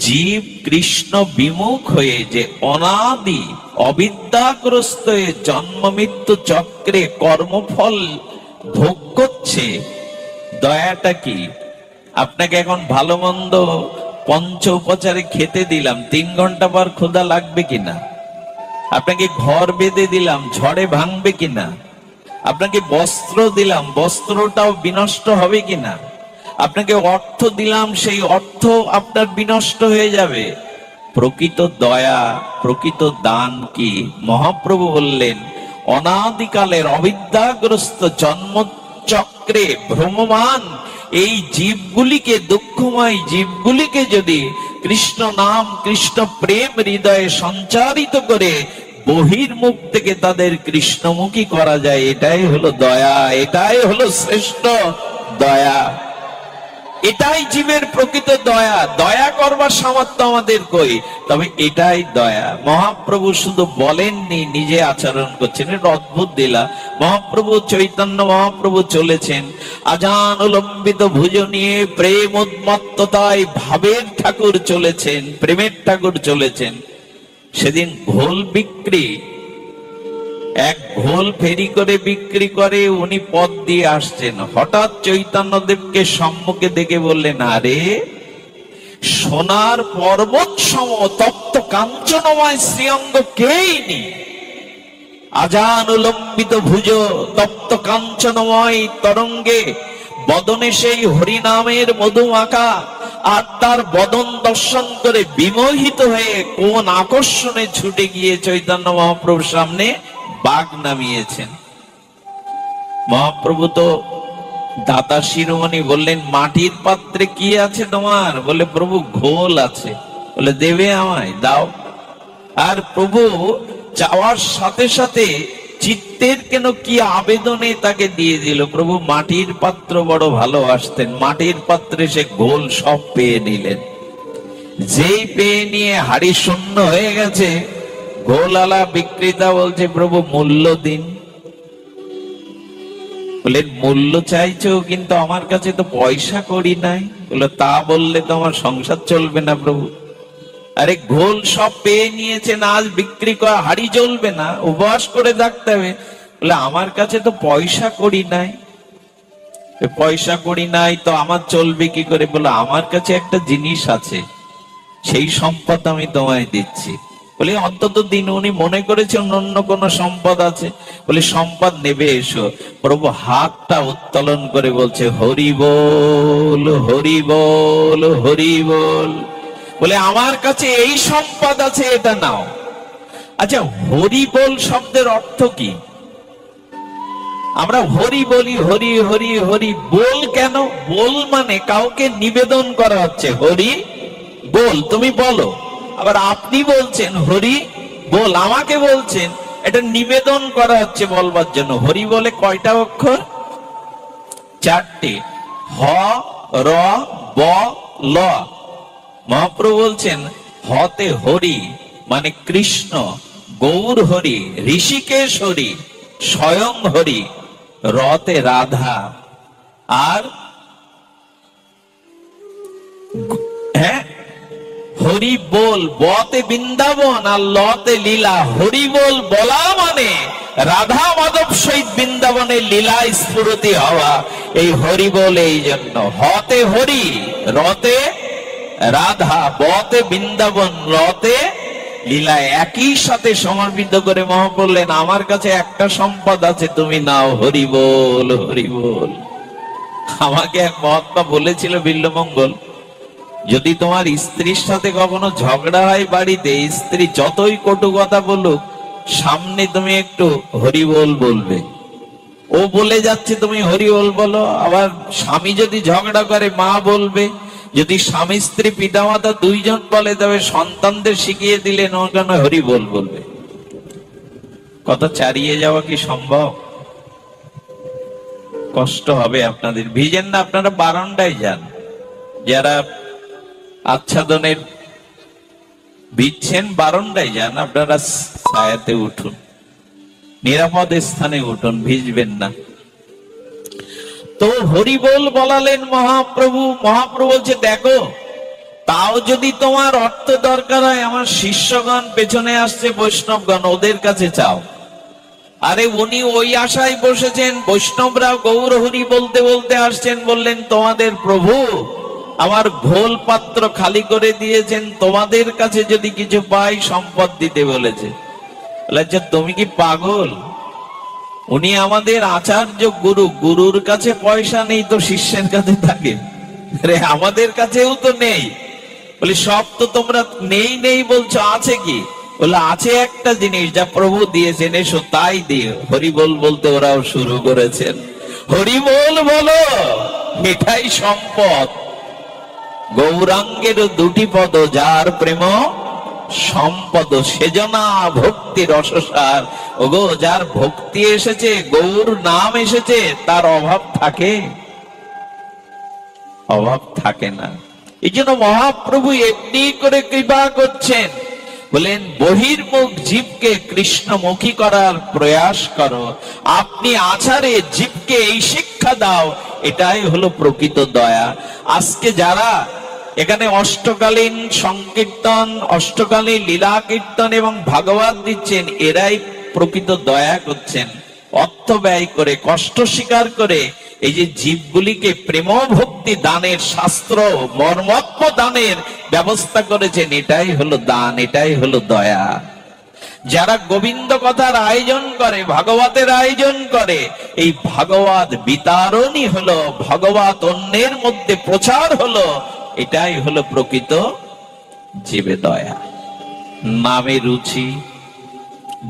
জীব কৃষ্ণ বিমুখ হয়ে যে অনাদি অবিদ্যাগ্রস্ত হয়ে জন্ম মৃত্যু চক্রে কর্মফল ভোগ করছে, দয়াটা কি? আপনাকে এখন ভালো মন্দ পঞ্চ উপচারে খেতে দিলাম, 3 ঘন্টা পর ক্ষুধা লাগবে কিনা? আপনাকে ঘর বেঁধে দিলাম, ঝড়ে ভাঙবে কিনা? আপনাকে বস্ত্র দিলাম, বস্ত্রটাও বিনষ্ট হবে কিনা? আপনাকে অর্থ দিলাম, সেই অর্থ আপনার বিনষ্ট হয়ে যাবে। প্রকৃত দয়া, প্রকৃত দান কি? মহাপ্রভু বললেন, অনাদিকালের অবিদ্যাগ্রস্ত জন্মচক্রে ভ্রমমান এই জীবগুলিকে, দুঃখময় জীবগুলিকে যদি কৃষ্ণ নাম, কৃষ্ণ প্রেম হৃদয়ে সঞ্চারিত করে বহির্মুখ থেকে তাদের কৃষ্ণমুখী করা যায়, এটাই হলো দয়া, এটাই হলো শ্রেষ্ঠ দয়া, এটাই জীবের প্রকৃত দয়া। দয়া করবার সামর্থ্য আমাদের কই, তবে এটাই দয়া। মহাপ্রভু শুধু বলেননি, নিজে আচরণ করছেন। এটা অদ্ভুত দিলা। মহাপ্রভু চৈতন্য মহাপ্রভু চলেছেন আজান উলম্বিত ভুজ নিয়ে, প্রেম উন্মত্ততায় ভাবের ঠাকুর চলেছেন, প্রেমের ঠাকুর চলেছেন। সেদিন ঘোল বিক্রি, এক ঘোল ফেরি করে বিক্রি করে উনি পথ দিয়ে আসছেন। হঠাৎ চৈতন্যদেবকে সম্মুখে দেখে বললেন, আরে সোনার পর্বত সম তপ্ত কাঞ্চনময় শ্রীঅঙ্গ কেই নি, আজান উলম্বিত ভুজ তপ্ত কাঞ্চনময় তরঙ্গে বদনে সেই হরিনামের মধুমাখা, আর তার বদন দর্শন করে বিমোহিত হয়ে কোন আকর্ষণে ছুটে গিয়ে চৈতন্য মহাপ্রভুর সামনে বাগ নামিয়েছেন। মহাপ্রভু তো দাতা শিরোমণি বললেন, মাটির পাত্রে কি আছে তোমার? বলে, প্রভু ঘোল আছে। বলে, দেবে আমায়, দাও। আর প্রভু চাওয়ার সাথে সাথে চিত্তের কেন কি আবেদনে তাকে দিয়ে দিল। প্রভু মাটির পাত্র বড় ভালোবাসতেন, মাটির পাত্রে সে ঘোল সব পেয়ে নিলেন। যেই পেয়ে নিয়ে হাড়ি শূন্য হয়ে গেছে, ঘোলালা বিক্রেতা বলছে, প্রভু মূল্য দিন। বলে, মূল্য চাইছো, কিন্তু আমার কাছে তো পয়সা করি নাই। বলে, তা বললে তো আমার সংসার চলবে না প্রভু। আরে ঘোল সব পেয়ে নিয়েছেন, আজ বিক্রি করা হাড়ি চলবে না, উপবাস করে থাকতে হবে। বলে, আমার কাছে তো পয়সা করি নাই। পয়সা করি নাই তো আমার চলবে কি করে? বলে, আমার কাছে একটা জিনিস আছে, সেই সম্পদ আমি তোমায় দিচ্ছি। বলে, অন্তত দিন। উনি মনে করেছেন অন্য কোন সম্পদ আছে। বলে, সম্পদ নেবে এসো। প্রভু হাতটা উত্তোলন করে বলছে, হরি বল, হরি বল, হরি বল। বলে, আমার কাছে এই সম্পদ আছে, এটা নাও। আচ্ছা, হরি বল শব্দের অর্থ কি? আমরা হরি বলি, হরি হরি হরি বল কেন? বল মানে কাউকে নিবেদন করা হচ্ছে, হরি বল, তুমি বলো। আবার আপনি বলছেন হরি বল, আমাকে বলছেন, এটা নিবেদন করা হচ্ছে বলবার জন্য। হরি বলে কয়টা অক্ষর? 4টে, হ র ব ল। মহাপ্রভু বলছেন, হতে হরি মানে কৃষ্ণ, গৌর হরি, ঋষিকেশ হরি, স্বয়ং হরি, রতে রাধা, আর হ্যাঁ হরি বল, বতে বৃন্দাবন, আর লতে লীলা। হরি বল বলা মানে রাধা মাধব সহিত বৃন্দাবনের লীলা স্ফুরতি হওয়া। এই হরি বল এই জন্য। হতে হরি, রতে রাধা, বতে বৃন্দাবন, লতে লীলা, একই সাথে সমর্পিত করে মহা বললেন, আমার কাছে একটা সম্পদ আছে, তুমি নাও, হরি বল, হরি বল। আমাকে এক মহাত্মা বলেছিল, বিল্লমঙ্গল, যদি তোমার স্ত্রীর সাথে কখনো ঝগড়া হয় বাড়িতে, স্ত্রী যতই কটু কথা বলুক, সামনে তুমি একটু হরি বল বলবে। ও বলে যাচ্ছে তুমি হরি বল বলো। আবার স্বামী যদি ঝগড়া করে, মা বলবে। যদি স্বামী স্ত্রী পিতামাতা দুইজন বলে, তবে সন্তানদের শিখিয়ে দিলেন ওখানে হরি বল বলবে। কথা চারিয়ে যাওয়া কি সম্ভব? কষ্ট হবে আপনাদের। ভিজেন না, আপনারা বারান্দায় যান। যারা আচ্ছাদনের ভিজছেন, বারান্দায় যান, আপনারা ছায়াতে উঠুন, নিরাপদ স্থানে উঠুন, ভিজবেন না। তো হরি বল বলালেন মহাপ্রভু। মহাপ্রভু বলছে, দেখো তাও যদি তোমার অর্থ দরকার হয়, আমার শিষ্যগণ পেছনে আসছে, বৈষ্ণবগণ, ওদের কাছে চাও। আরে উনি ওই আশায় বসেছেন, বৈষ্ণবরা গৌর হরি বলতে বলতে আসছেন, বললেন তোমাদের প্রভু আমার ঘোল পাত্র খালি করে দিয়েছেন, তোমাদের কাছে যদি কিছু পাই সম্পদ দিতে বলেছে। বলেছে তুমি কি পাগল? উনি আমাদের আচার্য গুরু, গুরুর কাছে পয়সা নেই তো শিষ্যের কাছে থাকে? আরে আমাদের কাছেও তো নেই। বলি সব তো তোমরা নেই নেই বলছো, আছে কি? বলে আছে একটা জিনিস যা প্রভু দিয়েছেন, এসো তাই দিও। হরিবোল বলতে ওরাও শুরু করেছেন। হরিবোল বলো, এটাই সম্পদ। গৌরাঙ্গের দুটি পদ, যার প্রেম সম্পদ সেজনা ভক্তি রসসার। ওগো, যার ভক্তি এসেছে, গৌর নাম এসেছে, তার অভাব থাকে? অভাব থাকে না। এই জন্য মহাপ্রভু এমনি করে কৃপা করছেন, বলেন বহির্মুখ জীবকে কৃষ্ণমুখী করার প্রয়াস করো। আপনি আচারে জীবকে এই শিক্ষা দাও, এটাই হলো প্রকৃত দয়া। আজকে যারা এখানে অষ্টকালীন সংকীর্তন, অষ্টকালীন লীলা কীর্তন এবং ভাগবত দিচ্ছেন, এরাই প্রকৃত দয়া করছেন। অর্থ ব্যয় করে, কষ্ট স্বীকার করে এই যে জীবগুলিকে প্রেম ভক্তি দানের, শাস্ত্র মর্মত্ম দানের ব্যবস্থা করেছেন, এটাই হলো দান, এটাই হলো দয়া। যারা গোবিন্দ কথার আয়োজন করে, ভাগবতের আয়োজন করে, এই ভাগবত বিতরণই হলো, ভাগবত অন্যের মধ্যে প্রচার হলো, এটাই হলো প্রকৃত জীবে দয়া। নামে রুচি।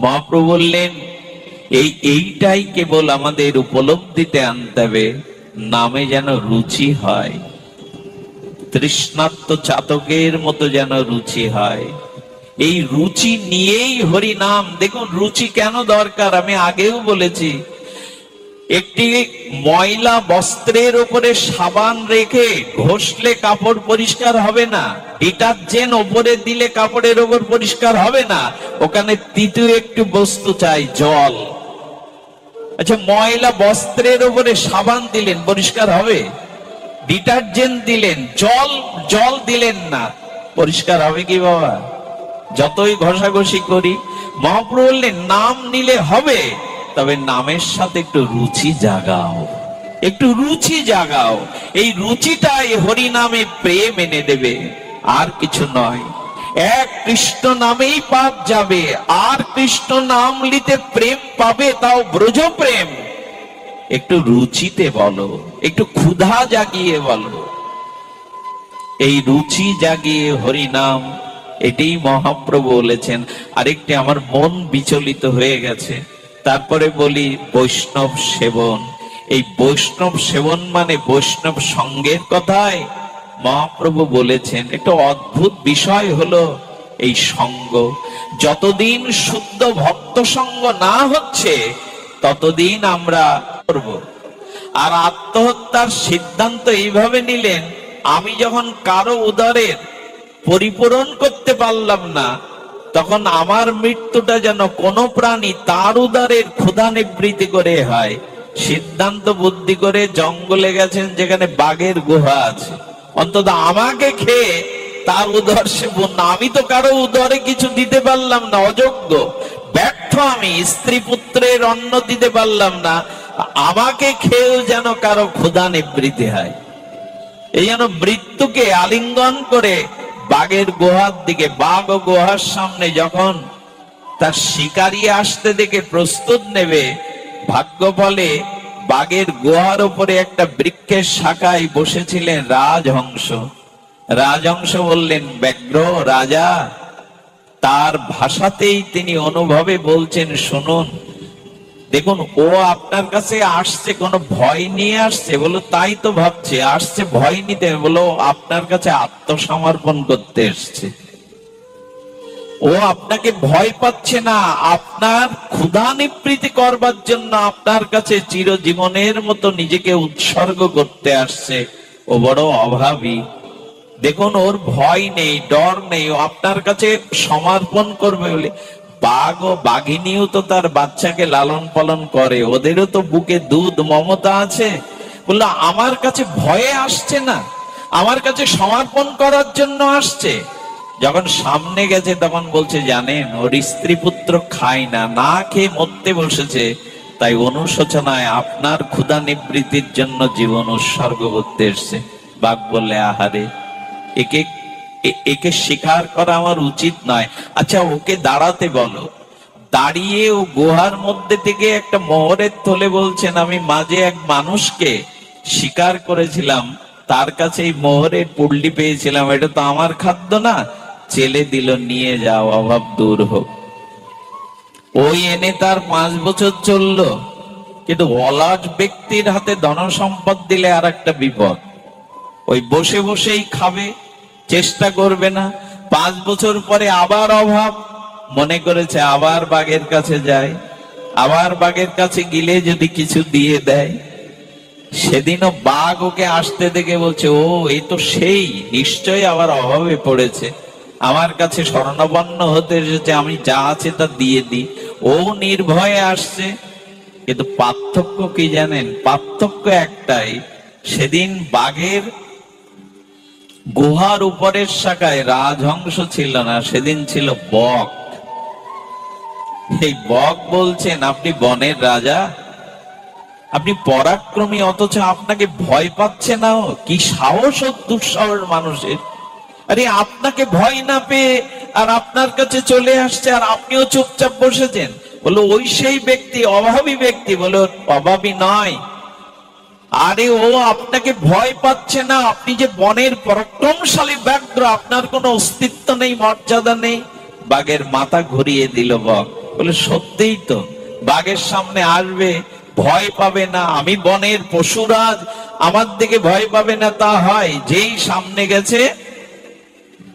মহাপ্রভু বললেন এইটাই কেবল আমাদের উপলব্ধিতে আনতে হবে, নামে যেন রুচি হয়, তৃষ্ণার্ত চাতকের মতো যেন রুচি হয়। এই রুচি নিয়েই হরি নাম। দেখুন রুচি কেন দরকার, আমি আগেও বলেছি। একটি ময়লা বস্ত্রের উপরে সাবান রেখে ঘষলে কাপড় পরিষ্কার হবে না, ডিটারজেন্ট উপরে দিলে কাপড়ের উপর পরিষ্কার হবে না, ওখানে তৃতীয় একটু বস্তু চাই, জল। আচ্ছা, ময়লা বস্ত্রের উপরে সাবান দিলেন, পরিষ্কার হবে? ডিটারজেন্ট দিলেন, জল দিলেন না, পরিষ্কার হবে কি বাবা? যতই ঘষাঘষি করি। মহাপ্রভু বললেন নাম নিলে হবে, তবে নামের সাথে একটু রুচি জাগাও, একটু রুচি জাগাও। এই রুচিটাই হরি নামে প্রেম এনে দেবে, আর কিছু নয়। এক কৃষ্ণ নামেই পাপ যাবে, আর কৃষ্ণ নাম নিতে প্রেম পাবে, তাও ব্রজ প্রেম। একটু রুচিতে বলো, একটু ক্ষুধা জাগিয়ে বলো। এই রুচি জাগিয়ে হরি নাম, এটাই মহাপ্রভু বলেছেন। আরেকটি আমার মন বিচলিত হয়ে গেছে, তারপরে বলি বৈষ্ণব সেবন। এই বৈষ্ণব সেবন মানে বৈষ্ণব সঙ্গের কথাই মহাপ্রভু বলেছেন। একটা অদ্ভুত বিষয় হলো এই সঙ্গ। যতদিন শুদ্ধ ভক্ত সঙ্গ না হচ্ছে, ততদিন আমরা করব। আর আত্মহত্যার সিদ্ধান্ত এইভাবে নিলেন, আমি যখন কারো উদরের পরিপূরণ করতে পারলাম না, তখন আমার মৃত্যুটা যেন কোনো প্রাণী তার উদরের ক্ষুধা নিবৃত্তি করে হয়। সিদ্ধান্ত বুদ্ধি করে জঙ্গলে গেছেন যেখানে বাঘের গুহা আছে, অন্তত আমাকে খেয়ে তার উদর সেবন না। আমি তো কারো উদরে কিছু দিতে পারলাম না, অযোগ্য, ব্যর্থ আমি, স্ত্রী পুত্রের অন্ন দিতে পারলাম না, আমাকে খেয়েও যেন কারো ক্ষুধা নিবৃত্তি হয়। এই যেন মৃত্যুকে আলিঙ্গন করে বাঘের গুহার দিকে, বাঘ ও গুহার সামনে যখন তার শিকারী আসতে দেখে প্রস্তুত নেবে, ভাগ্য বলে বাঘের গুহার উপরে একটা বৃক্ষের শাখায় বসেছিলেন রাজহংস। রাজহংস বললেন ব্যগ্র রাজা, তার ভাষাতেই তিনি অনুভবে বলছেন, শুনুন, দেখুন ও আপনার কাছে আসছে কোনো ভয় নিয়ে আসছে? বলো তাই তো ভাবছে, আসছে ভয় নিতে। বলো আপনার কাছে আত্মসমর্পণ করতে এসছে। ও আপনাকে ভয় পাচ্ছে না, আপনার ক্ষুধা নিবৃত্তি করবার জন্য আপনার কাছে চিরজীবনের মতো নিজেকে উৎসর্গ করতে আসছে। ও বড় অভাবী। দেখুন ওর ভয় নেই, ডর নেই, ও আপনার কাছে সমর্পণ করবে বলে। বাঘ ও বাঘিনীও তো তার বাচ্চাকে লালন পালন করে, ওদেরও তো বুকে দুধ মমতা আছে। বললো আমার কাছে ভয়ে আসছে না, আমার কাছে সমর্পণ করার জন্য আসছে। যখন সামনে গেছে তখন বলছে, জানেন ওর স্ত্রী পুত্র খায় না, না খেয়ে মরতে বসেছে, তাই অনুশোচনায় আপনার ক্ষুধা নিবৃত্তির জন্য জীবন উৎসর্গ করতে এসছে। বাঘ বললে, আহারে, একে স্বীকার করা আমার উচিত নয়। আচ্ছা, ওকে দাঁড়াতে বলো। দাঁড়িয়ে ও গুহার মধ্যে থেকে একটা মোহরের থলে বলছেন, আমি মাঝে এক মানুষকে শিকার করেছিলাম, তার কাছে এই মোহরের পুল্লি পেয়েছিলাম, এটা তো আমার খাদ্য না। চেলে দিল, নিয়ে যাও, অভাব দূর হোক। ওই এনে তার 5 বছর চললো। কিন্তু অলস ব্যক্তির হাতে ধনসম্পদ দিলে আর একটা বিপদ, ওই বসে বসেই খাবে, চেষ্টা করবে না। 5 বছর পরে আবার অভাব, মনে করেছে আবার বাঘের কাছে যায়, আবার বাঘের কাছে গেলে যদি কিছু দিয়ে দেয়। সেদিনও বাঘ ওকে আসতে দেখে বলছে, ও এই তো সেই, নিশ্চয়ই আবার অভাবে পড়েছে, আমার কাছে শরণাপন্ন হতে এসেছে, আমি যা আছে তা দিয়ে দিই। ও নির্ভয়ে আসছে। কিন্তু পার্থক্য কি জানেন? পার্থক্য একটাই, সেদিন বাঘের গুহার উপরের শাখায় রাজহংস ছিল না, সেদিন ছিল বক। এই বক বলছেন, আপনি বনের রাজা, আপনি পরাক্রমী, অথচ আপনাকে ভয় পাচ্ছে না। কি সাহস ও দুঃসাহস মানুষের! আরে, আপনাকে ভয় না পেয়ে আর আপনার কাছে চলে আসছে, আর আপনিও চুপচাপ বসেছেন। বলো, ওই সেই ব্যক্তি, অভাবী ব্যক্তি। বলো, অভাবী নয়। আরে, ও আপনাকে ভয় পাচ্ছে না। আপনি যে বনের পরাক্রমশালী ব্যাঘ্র, আপনার কোনো অস্তিত্ব নেই, মর্যাদা নেই। বাঘের মাথা ঘুরিয়ে দিল বক। বলে, সত্যিই তো, বাঘের সামনে আসবে, ভয় পাবে না। আমি বনের পশুরাজ, আমার দিকে ভয় পাবে না তা হয়? যেই সামনে গেছে,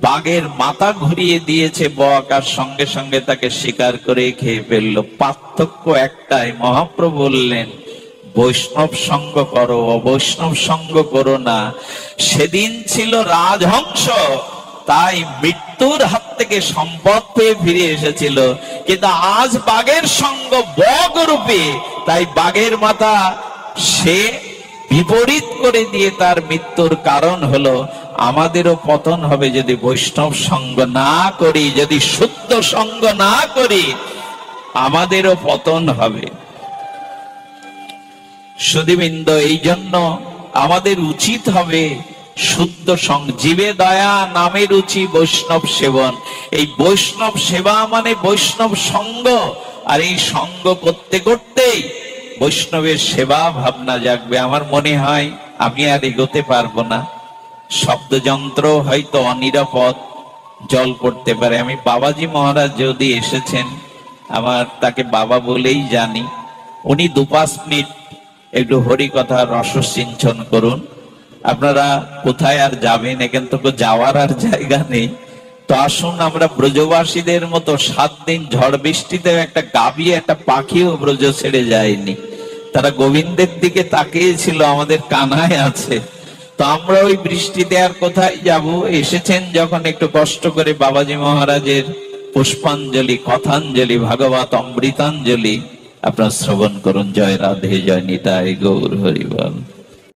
বাঘের মাথা ঘুরিয়ে দিয়েছে বক, আর সঙ্গে সঙ্গে তাকে শিকার করে খেয়ে ফেললো। পার্থক্য একটাই, মহাপ্রভু বললেন, বৈষ্ণব সঙ্গ করো, অবৈষ্ণব সঙ্গ করো না। সেদিন ছিল রাজহংস, তাই মৃত্যুর হাত থেকে সম্পদ পেয়ে ফিরে এসেছিল। কিন্তু আজ বাঘের সঙ্গ, বক রূপে, তাই বাঘের মাথা সে বিপরীত করে দিয়ে তার মৃত্যুর কারণ হলো। আমাদেরও পতন হবে যদি বৈষ্ণব সঙ্গ না করি, যদি শুদ্ধ সঙ্গ না করি, আমাদেরও পতন হবে। সুধীবৃন্দ, এই জন্য আমাদের উচিত হবে শুদ্ধ সঙ্গ। জীবে দয়া, নামে রুচি, বৈষ্ণব সেবন। এই বৈষ্ণব সেবা মানে বৈষ্ণব সঙ্গ। আর এই সঙ্গ করতে করতেই বৈষ্ণবের সেবা ভাবনা জাগবে। আমার মনে হয় আমি আর এগোতে পারবো না। শব্দযন্ত্র হয়তো অনিরাপদ, জল পড়তে পারে। আমি বাবাজি মহারাজ যদি এসেছেন, আমার তাকে বাবা বলেই জানি, উনি 2-5 মিনিট একটু হরি কথা রসসিঞ্চন করুন। আপনারা কোথায় আর যাবেন, এখান থেকে যাওয়ার আর জায়গা নেই। তো আসুন, আমরা ব্রজবাসীদের মতো 7 দিন ঝড় বৃষ্টিতে একটা গাভী, একটা পাখিও ব্রজ ছেড়ে যায়নি। তারা গোবিন্দের দিকে তাকিয়েছিল, আমাদের কানায় আছে। তো আমরা ওই বৃষ্টিতে আর কোথায় যাব? এসেছেন যখন, একটু কষ্ট করে বাবাজি মহারাজের পুষ্পাঞ্জলি, কথাঞ্জলি, ভাগবত অমৃতাঞ্জলি আপনারা শ্রবণ করুন। জয় রাধে, জয় নিতাই গৌর হরি বল।